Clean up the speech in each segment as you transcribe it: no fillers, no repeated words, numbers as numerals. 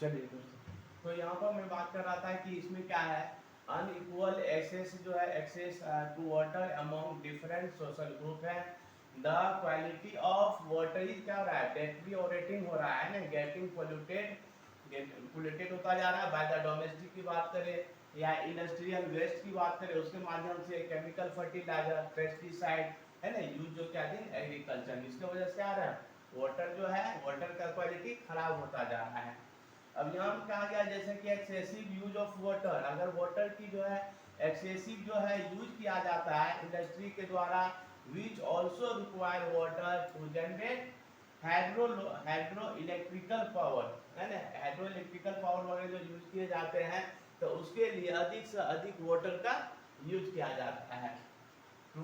चलिए दोस्तों, तो यहाँ पर मैं बात कर रहा था कि इसमें क्या है, अनइक्वल एक्सेस जो है, access to water among different social group है। The quality of water is क्या हो रहा है, डेटेरियोरेटिंग हो रहा है ना, गेटिंग पोल्यूटेड, पोल्यूटेड होता जा रहा है बाय द डोमेस्टिक की बात करें या इंडस्ट्रियल वेस्ट की बात करें, उसके माध्यम से केमिकल फर्टिलाइजर, पेस्टिसाइड है ना यूज जो क्या थी एग्रीकल्चर, इसके वजह से आ रहा है वाटर जो है, वाटर का क्वालिटी खराब होता जा रहा है। अब यहाँ पे कहा गया जैसे कि एक्सेसिव यूज ऑफ वाटर, अगर वाटर की जो है एक्सेसिव जो है यूज किया जाता है इंडस्ट्री के द्वारा, which also require water to generate hydro electrical power, है ना, हाइड्रो इलेक्ट्रिकल पावर वगैरह जो यूज किए जाते हैं, तो उसके लिए अधिक से अधिक वाटर का यूज किया जाता है to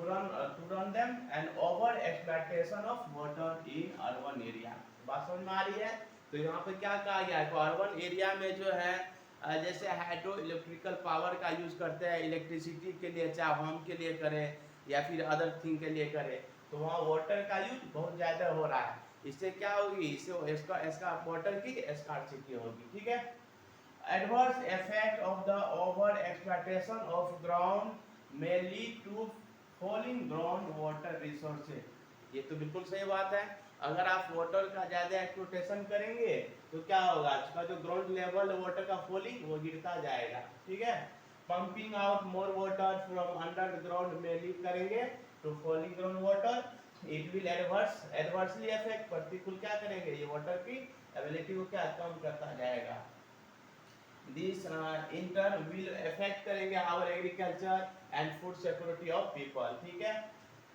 run them and over exploitation of water in urban area। बात समझ में आ रही है? तो यहाँ पे क्या कहा गया है, अर्बन एरिया में जो है जैसे हाइड्रो इलेक्ट्रिकल पावर का यूज करते हैं इलेक्ट्रिसिटी के लिए, चाहे होम के लिए करें या फिर अदर थिंग के लिए करें, तो वहाँ वाटर का यूज बहुत ज़्यादा हो रहा है। इससे क्या होगी, इससे इसका इसका वाटर की स्कार्सिटी होगी। ठीक है। Adverse effect of the over exploitation of ground may lead to falling ground water resources. ये तो बिल्कुल सही बात है, अगर आप वाटर का ज़्यादा एक्सप्लॉयटेशन करेंगे तो क्या होगा, उसका जो ग्राउंड लेवल वाटर का फॉलिंग वो गिरता जाएगा। ठीक है। Pumping out more water from underground में लीड करेंगे to falling ground water, it will adversely effect, प्रतिकूल क्या करेंगे, ये वाटर की एबिलिटी को क्या कम करता जाएगा। This in turn will affect करेंगे our agriculture and food security of people. ठीक है।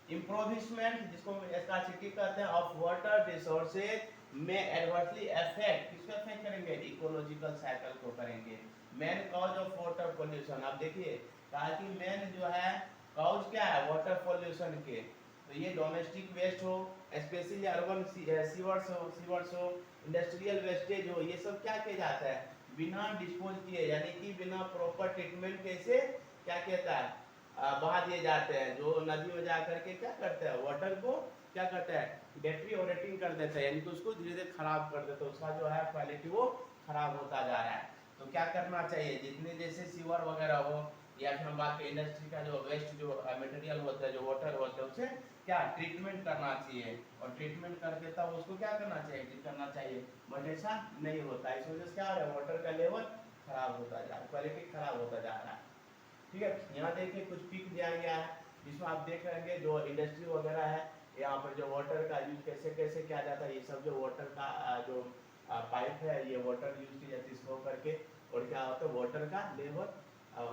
इम्प्रोविशमेंट जिसको स्कार्सिटी कहते हैं ऑफ वाटर रिसोर्सेज में एडवर्सली अफेक्ट, किसको अफेक्ट करेंगे, इकोलॉजिकल साइकिल को करेंगे। Main cause of water pollution, आप देखिए कहा कि मेन जो है कॉज क्या है वाटर पोल्यूशन के, तो ये डोमेस्टिक वेस्ट हो, स्पेशली अर्बन सीवर्स हो, इंडस्ट्रियल वेस्टेज हो, ये सब क्या किया जाता है बिना डिस्पोज किए, यानी कि बिना प्रॉपर ट्रीटमेंट कैसे क्या कहता है बहा दिए जाते हैं, जो नदी में जा करके क्या करते हैं वाटर को क्या करता है डेटेरियोरेटिंग कर देता है, यानी कि उसको धीरे धीरे खराब कर देता है, उसका जो है क्वालिटी वो खराब होता जा रहा है। तो क्या करना चाहिए, जितने जैसे सीवर वगैरह हो या फिर हम बात करें इंडस्ट्री का जो वेस्ट जो मटेरियल होता है, जो वाटर होता है, उसे क्या ट्रीटमेंट करना चाहिए, और ट्रीटमेंट करके तब उसको क्या करना चाहिए, ट्रीट करना चाहिए, बट ऐसा नहीं होता है। इस वजह से क्या हो रहा है वाटर का लेवल खराब होता जा रहा है, क्वालिटी खराब होता जा रहा है। ठीक है। यहाँ देखिए कुछ पिक दिया गया है, जिसमें आप देख रहे हैं जो इंडस्ट्री वगैरह है, यहाँ पर जो वाटर का यूज कैसे कैसे किया जाता है, ये सब जो वाटर का जो पाइप है, ये वाटर यूज की जाती है स्लो करके, और क्या होता है वाटर का लेवल,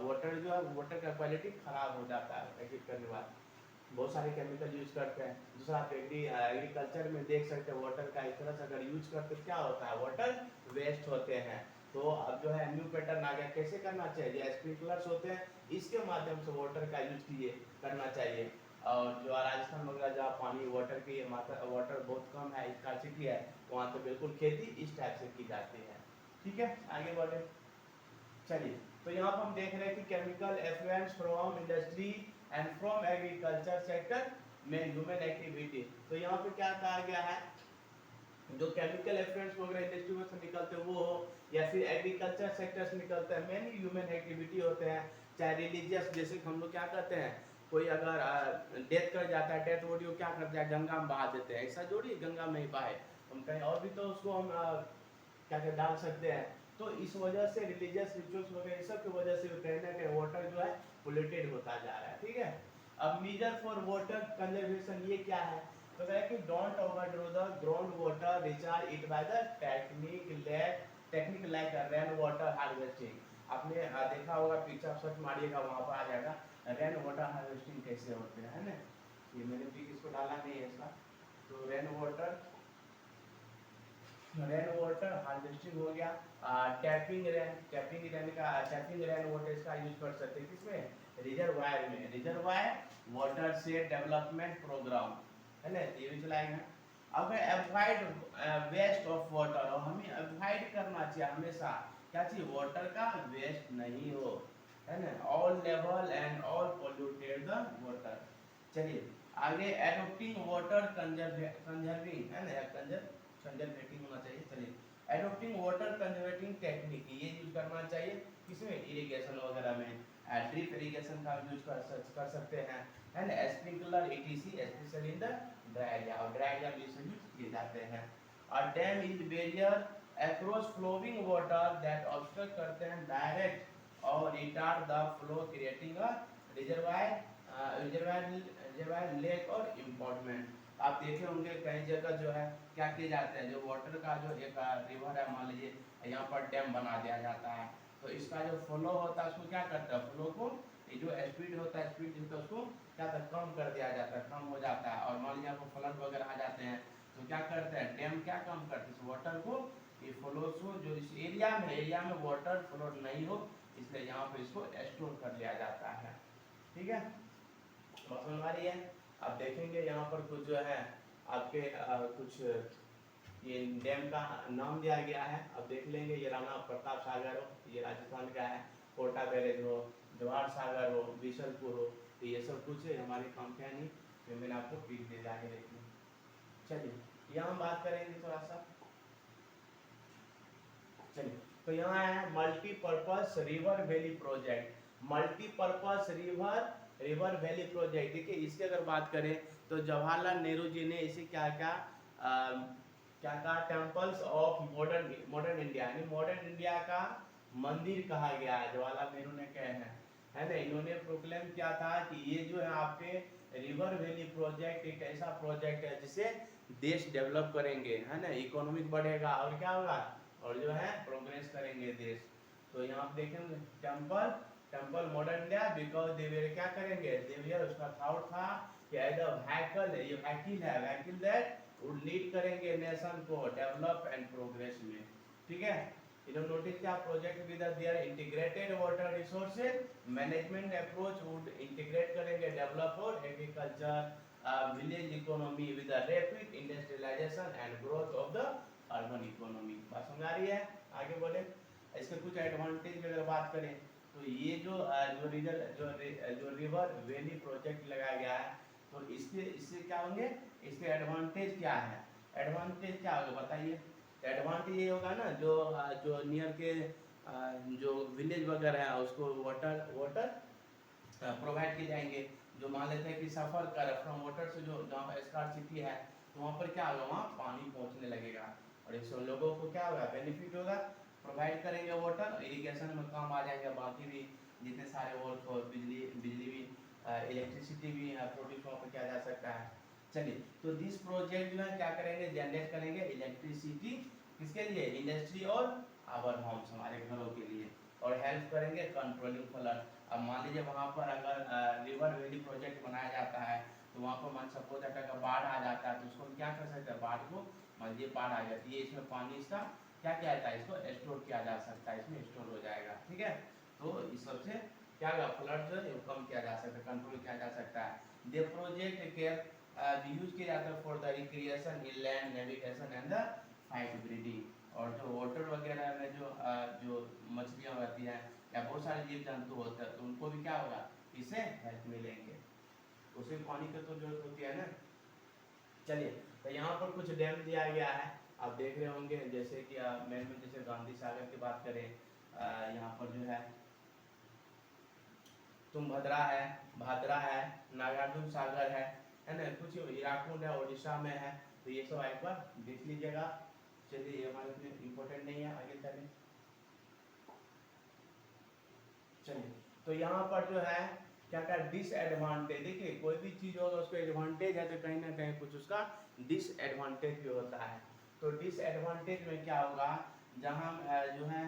वाटर जो है वाटर का क्वालिटी खराब हो जाता है एग्जिट करने के बाद, बहुत सारे केमिकल यूज करते हैं। दूसरा आप एग्रीकल्चर में देख सकते हैं वाटर का इस तरह से अगर यूज करते तो क्या होता है वाटर वेस्ट होते हैं। तो अब जो है न्यू पैटर्न आ गया, कैसे करना चाहिए, जो स्प्रिंकलर्स होते हैं इसके माध्यम से वाटर का यूज कीजिए करना चाहिए। और जो राजस्थान वगैरह जहाँ पानी वाटर की मात्रा वाटर बहुत कम है, स्कार्सिटी है, वहाँ तो बिल्कुल खेती इस टाइप से की जाती है। ठीक है, आगे बढ़े। चलिए, तो यहाँ पर हम देख रहे हैं कि chemical affluence from industry and from agriculture sector में ह्यूमन एक्टिविटी। तो यहाँ पे क्या कहा गया है, जो केमिकल एफ्लुएंस वगैरह इंडस्ट्री में से निकलते हैं वो हो या फिर एग्रीकल्चर सेक्टर से निकलते हैं, मेन ह्यूमन एक्टिविटी होते हैं, चाहे रिलीजियस, जैसे हम लोग क्या कहते हैं, कोई अगर डेथ कर जाता है, डेथ बॉडी को क्या करते हैं गंगा में बहा देते हैं, ऐसा जोड़िए गंगा में ही बहाए, हम कहीं और भी तो उसको हम क्या कहते डाल सकते हैं। तो इस वजह से रिलीजियस रिचुअल्स वगैरह इस सब की वजह से कहीं ना कहीं वाटर जो है पोल्यूटेड होता जा रहा है। ठीक है। अब मीजर फॉर वाटर कंजर्वेशन ये क्या है, तो कह कि don't overdo the ground water, recharge it by the technique like rain water harvesting. आपने देखा होगा, पिक्चर आप सर्च मारिएगा वहाँ पर आ जाएगा रेन वाटर हार्वेस्टिंग कैसे होते हैं, है ना। ये मैंने पिक इसको डाला नहीं है इसका, तो रेन वाटर हार्वेस्टिंग हो गया। टैपिंग रेन वाटर इसका यूज कर सकते हैं किसमें, रिजर्वायर में, रिजर्वायर वाटर से डेवलपमेंट प्रोग्राम, है ना, ये भी चलाएंगे। अब अवॉइड वेस्ट ऑफ वाटर, और हमें अवॉइड करना चाहिए हमेशा क्या चाहिए, वाटर का वेस्ट नहीं हो, है ना, all level and all polluted the water. चलिए आगे, एडोप्टिंग वाटर कंजर्विंग, है ना, कंजर्वेटिंग होना चाहिए। चलिए एडोप्टिंग वाटर कंजर्वेटिंग टेक्निक, ये यूज करना चाहिए किसमें, इरिगेशन वगैरह में, ड्रिप इरिगेशन का यूज कर सकते हैं, and sprinkler ETC specially in the dry area, और ड्राई एरिया में यूज किए जाते हैं। और dam is barrier across flowing water that obstruct करते हैं डायरेक्ट और retard the flow creating a reservoir reservoir lake और इम्पोर्टमेंट। आप देखे होंगे कई जगह जो है क्या किए जाते हैं, जो वाटर का जो एक रिवर है, मान लीजिए यहाँ पर डैम बना दिया जाता है, तो इसका जो फ्लो होता है उसको क्या करता है, फ्लो को जो स्पीड होता है, स्पीड होता है उसको क्या करता है, कम कर दिया जाता है, कम हो जाता है। और मान लीजिए आपको फ्लड वगैरह आ जाते हैं तो क्या करते हैं, डैम क्या कम करते हैं, वाटर को, ये फ्लो को जो इस एरिया में वाटर फ्लो नहीं हो, इसलिए यहाँ पे इसको स्टोर कर लिया जाता है। ठीक है, समझ आ रही है। आप देखेंगे यहाँ पर कुछ जो है आपके कुछ ये डैम का नाम दिया गया है, अब देख लेंगे, ये राणा प्रताप सागर हो, ये राजस्थान का है, कोटा बैरेज हो, जवाहर सागर हो, बीसलपुर हो, तो ये सब कुछ है, हमारे काम का नहीं, तो मैंने आपको पिक दे जाके देखिए। चलिए यहाँ हम बात करेंगे थोड़ा सा, चलिए तो यहाँ है multipurpose river valley project, multipurpose river valley project. देखिए इसकी अगर बात करें तो जवाहरलाल नेहरू जी ने इसे क्या क्या क्या कहा, temples of modern modern India, यानी मॉडर्न इंडिया का मंदिर कहा गया है, जवाहरलाल नेहरू ने कहे हैं, है ना। इन्होंने प्रोक्लेम किया था कि ये जो है आपके रिवर वैली प्रोजेक्ट एक ऐसा प्रोजेक्ट है जिससे देश डेवलप करेंगे, है ना, इकोनॉमिक बढ़ेगा और क्या होगा, और जो है प्रोग्रेस करेंगे देश। तो यहाँ आप देखेंगे temple modern India, because they were क्या करेंगे, देवियर उसका थाउट था कि एज अ व्हीकल, ये व्हीकल है, व्हीकल दैट वुड लीड करेंगे नेशन को डेवलप एंड प्रोग्रेस में। ठीक है, इन्होंने नोटिस किया project with their integrated water resources management approach would integrate करेंगे डेवलप और agriculture village economy with the rapid industrialisation and growth of the urban economy. बात समझ आ रही है, आगे बोले। इसके कुछ एडवांटेज की अगर बात करें तो ये जो जो रिवर वैली प्रोजेक्ट लगाया गया है, तो इससे क्या होंगे, इसके एडवांटेज क्या है, एडवांटेज क्या होगा बताइए। एडवांटेज ये होगा ना, जो नियर के जो विलेज वगैरह है उसको वाटर प्रोवाइड किए जाएंगे। जो मान लेते हैं कि सफ़र कर फ्रॉम वाटर से, जो जहाँ स्कार्ट सिटी है तो वहाँ पर क्या होगा, वहाँ पानी पहुँचने लगेगा और इससे लोगों को क्या होगा, बेनिफिट होगा, प्रोवाइड करेंगे वाटर, इरिगेशन में काम आ जाएगा, बाकी भी जितने सारे वर्क और बिजली भी, इलेक्ट्रिसिटी भी प्रोड्यूस वहाँ पर किया जा सकता है। चलिए, तो दिस प्रोजेक्ट जो है क्या करेंगे, जनरेट करेंगे इलेक्ट्रिसिटी, किसके लिए, इंडस्ट्री और आवर होम्स, हमारे घरों के लिए, और हेल्प करेंगे कंट्रोलिंग फ्लड। अब मान लीजिए वहाँ पर अगर रिवर वैली प्रोजेक्ट बनाया जाता है तो वहाँ पर मान सपोज अगर बाढ़ आ जाता है तो उसको क्या कर सकते हैं, बाढ़ को, मान लीजिए बाढ़ आ जाती है, इसमें पानी इसका क्या किया जाता है, इसको स्टोर किया जा सकता है, इसमें स्टोर हो जाएगा। ठीक है, तो इस सबसे क्या होगा, फ्लड जो है कम किया जा सकता है, कंट्रोल किया जा सकता है। दे प्रोजेक्ट केयर यूज किया जाता है for the recreation, inland navigation and the fight breeding. और जो वाटर वगैरह में जो मछलियाँ रहती हैं या बहुत सारे जीव जंतु होते हैं तो उनको भी क्या होगा, इससे हेल्प मिलेंगे, उसे पानी की तो जरूरत होती है ना। चलिए, तो यहाँ पर कुछ डैम दिया गया है, आप देख रहे होंगे, जैसे कि मेन में जैसे गांधी सागर की बात करें, यहाँ पर जो है तुंगभद्रा है, भादरा है, नागार्जुन सागर है ना, कुछ हीराकुंड है उड़ीसा में है, तो ये सब एक बार देख लीजिएगा। चलिए, ये हमारे लिए इम्पोर्टेंट नहीं है, आगे चलें। चलिए, तो यहाँ पर जो है क्या क्या डिसएडवांटेज, देखिए कोई भी चीज़ होगा उसको एडवांटेज है तो कहीं ना कहीं कुछ उसका डिसएडवांटेज भी होता है। तो डिसएडवांटेज में क्या होगा, जहाँ जो है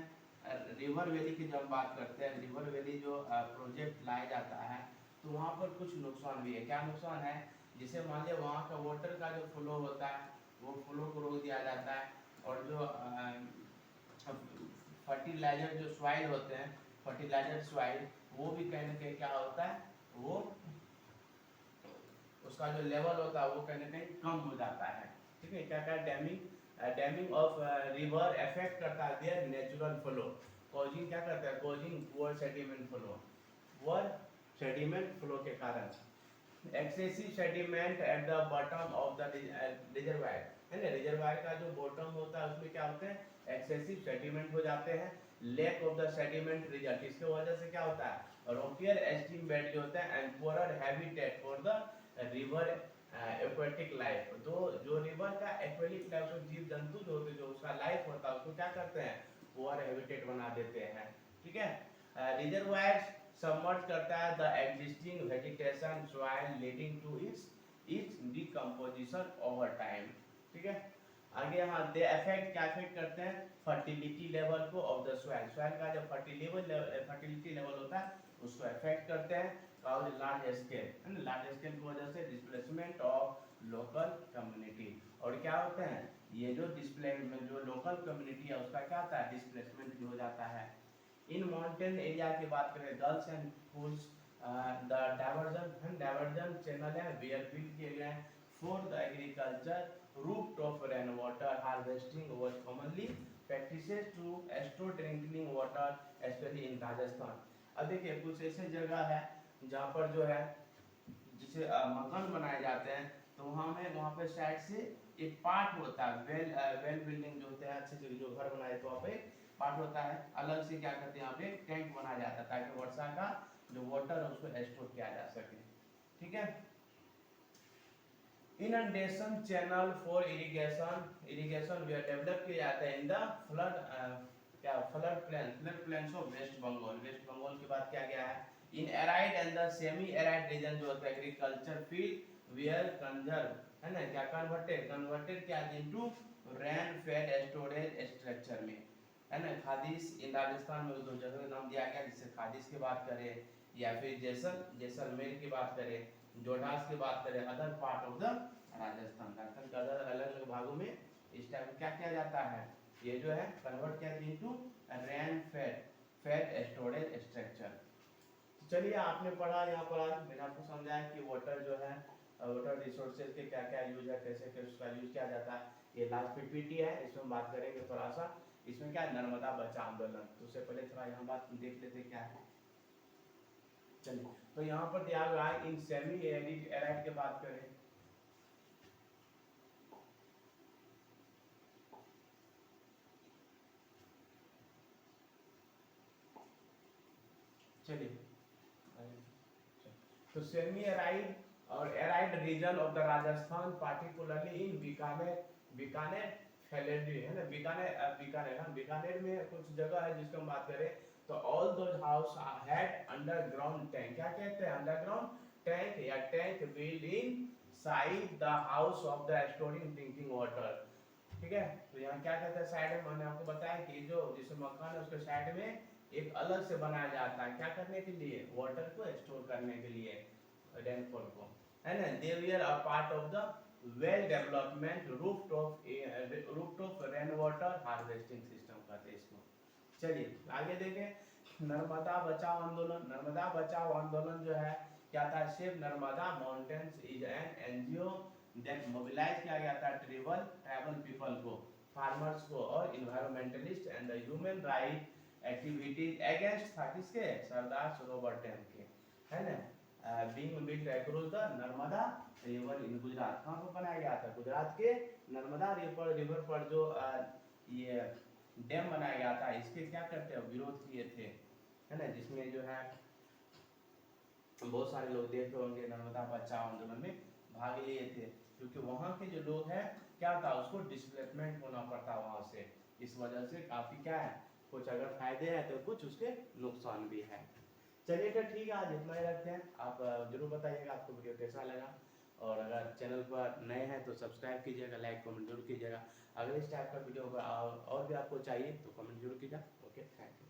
रिवर वैली की जब बात करते हैं, रिवर वैली जो प्रोजेक्ट लाया जाता है तो वहाँ पर कुछ नुकसान भी है। क्या नुकसान है, जिसे मान लिया वहाँ का वाटर का जो फ्लो होता है वो फ्लो को रोक दिया जाता है, और जो फर्टिलाइजर जो सॉइल होते हैं, फर्टिलाइजर सॉइल, वो भी कहीं ना कहीं क्या होता है, वो उसका जो लेवल होता है वो कहीं ना कहीं कम हो जाता है। ठीक है, क्या क्या डैमिंग ऑफ रिवर इफेक्ट करता है देयर नेचुरल फ्लो, कॉजिंग क्या करता है, causing poor sediment flow, poor sediment flow के कारण excessive sediment at the bottom of the reservoir, है ना। रिजर्वायर का जो बॉटम होता है उसमें क्या होते हैं, एक्सेसिव सेडिमेंट हो जाते हैं, lack of the sediment result, इसके वजह से क्या होता है, रॉकियर एस्टीम बेड जो होता है and poorer habitat for the river aquatic life. तो जो रिवर का एक्वेटिक लाइफ, तो जीव जंतु जो होते हैं, जो उसका लाइफ होता है, उसको क्या करते हैं, पोअर हैबिटेट बना देते हैं। ठीक है, रिजर्वायर सबमर्ज करता है the existing vegetation soil leading to its decomposition over time. ठीक है, आगे यहाँ दे अफेक्ट, क्या अफेक्ट करते हैं, फर्टिलिटी लेवल को ऑफ द सॉइल, सॉइल का जो फर्टिलिटी लेवल होता है उसको अफेक्ट करते हैं, काउज लार्ज स्केल, है ना, लार्ज स्केल की वजह से डिस्प्लेसमेंट ऑफ लोकल कम्युनिटी। और क्या होते हैं, ये जो डिस्प्लेसमेंट, जो लोकल कम्युनिटी है उसका क्या होता है, डिस्प्लेसमेंट भी हो जाता है। इन माउंटेन एरिया की बात करें, girls and foods the diversion channel है वेयर बिल्ड किए गए हैं for the agriculture, rooftop rainwater harvesting was commonly practices to store drinking water especially in Rajasthan। अब देखिए कुछ ऐसे जगह है जहाँ पर जो है जिसे मकान बनाए जाते हैं, तो वहाँ पे साइड से एक पार्ट होता है, वेल बिल्डिंग जो होते हैं, अच्छे से जो घर बनाए तो वहाँ पे पार्ट होता है, अलग से क्या करते हैं, यहाँ पे टैंक बनाया जाता है ताकि वर्षा का जो वाटर है उसको स्टोर किया जा सके। ठीक है, inundation channel for irrigation we develop किए जाते हैं in the flood plains of West Bengal. West Bengal की बात किया गया है। In arid and the semi arid region जो होता है एग्रीकल्चर फील्ड वेयर कंजर्व, है ना, क्या कन्वर्टेड क्या into rain fade storage structure में, है ना। खादिश इन राजस्थान में दो जगह का नाम दिया गया, जिससे खादिश की बात करें या फिर जैसलमेर की बात करें, जोधास की बात करें, other part of the Rajasthan के अलग अलग भागों में इस टाइप क्या किया जाता है, ये जो है कन्वर्ट किया into rain fade storage structure. चलिए, आपने पढ़ा यहाँ पर, आज मैंने आपको समझाया कि वाटर जो है, वाटर रिसोर्सेज के क्या क्या यूज है, कैसे कैसे उसका यूज किया जाता है। ये लास्ट पीपीटी है, इसमें बात करेंगे थोड़ा सा, इसमें क्या है, नर्मदा बचाओ आंदोलन। तो उससे पहले थोड़ा यहाँ बात देख लेते क्या है। चलिए, तो यहाँ पर दिया हुआ है इन सेमी एराइड की बात करें, चलिए, तो सेमी एराइड और arid region of the Rajasthan particularly in Bikaner फैलेड्री, है ना, बीकानेर में कुछ जगह है जिसको हम बात करें, तो all those house had underground tank, क्या कहते हैं, अंडरग्राउंड टैंक या tank build in side the house of the storing drinking water. ठीक है, तो यहाँ क्या कहते हैं, साइड में मैंने आपको बताया कि जो जिस मकान है उसके साइड में एक अलग से बनाया जाता है, क्या करने के लिए, वाटर को स्टोर करने के लिए, रेनफॉल को, है ना। They were a part of the well development rooftop rain water harvesting system कहते हैं इसको। चलिए आगे देखें, नर्मदा बचाओ आंदोलन। नर्मदा बचाओ आंदोलन जो है क्या था, save Narmada mountains is an NGO that mobilise किया गया था ट्राइबल पीपल को, फार्मर्स को और environmentalist and the human right activities against था किसके, सरदार सरोवर डैम के, है ना, being built across the Narmada river in Gujarat. कहाँ पर बनाया गया था, गुजरात के नर्मदा रिवर पर जो ये डैम बनाया गया था, इसके क्या करते हैं, विरोध किए थे, है ना, जिसमें जो है बहुत सारे लोग देखे होंगे नर्मदा बचाओ आंदोलन में भाग लिए थे, क्योंकि वहाँ के जो लोग हैं क्या था, उसको डिस्प्लेसमेंट होना पड़ता वहाँ से, इस वजह से काफ़ी क्या है, कुछ अगर फायदे हैं तो कुछ उसके नुकसान भी है। चलिए तो ठीक है, आज इतना ही रखते हैं। आप जरूर बताइएगा आपको वीडियो कैसा लगा, और अगर चैनल पर नए हैं तो सब्सक्राइब कीजिएगा, लाइक कमेंट जरूर कीजिएगा। अगर इस टाइप का वीडियो और भी आपको चाहिए तो कमेंट जरूर कीजिएगा। Okay, thank you.